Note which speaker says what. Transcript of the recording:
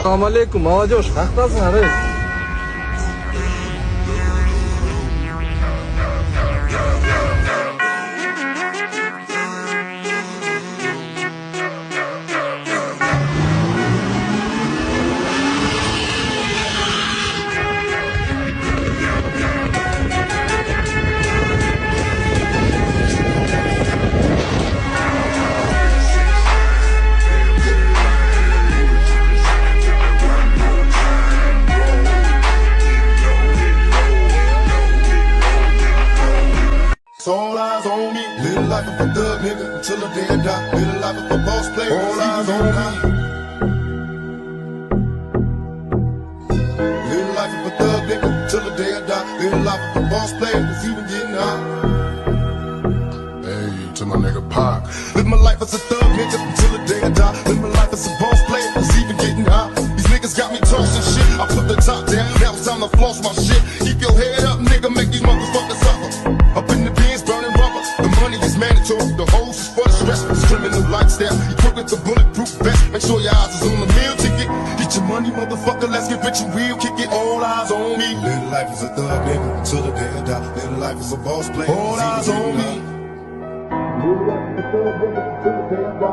Speaker 1: Ассаламу алейкум, молодежь, қақтасыңар, ей?
Speaker 2: All eyes on me, live life of a thug nigga until the day I die. Live life of a boss player, all eyes on me. Live life of a thug nigga until the day I die. Live life of a boss player, cause even getting high. Hey, to my nigga Pac. Live my life as a thug nigga until the day I die. Live my life as a boss player, cause even getting high. These niggas got me tossing shit. I put the top down, now it's time to floss my shit. Keep your head up, nigga, make these motherfuckers suffer. Up in the bins, burning rubber. The money is mandatory. The hose is for the stress. It's criminal lifestyle. You put with the bulletproof vest. Make sure your eyes is on the meal ticket. Get your money, motherfucker. Let's get rich and real. Kick it. All eyes on me. Live life as a thug nigga until the day I die. Live life as a boss player. All eyes on me. Live life as a thug nigga until the day I die.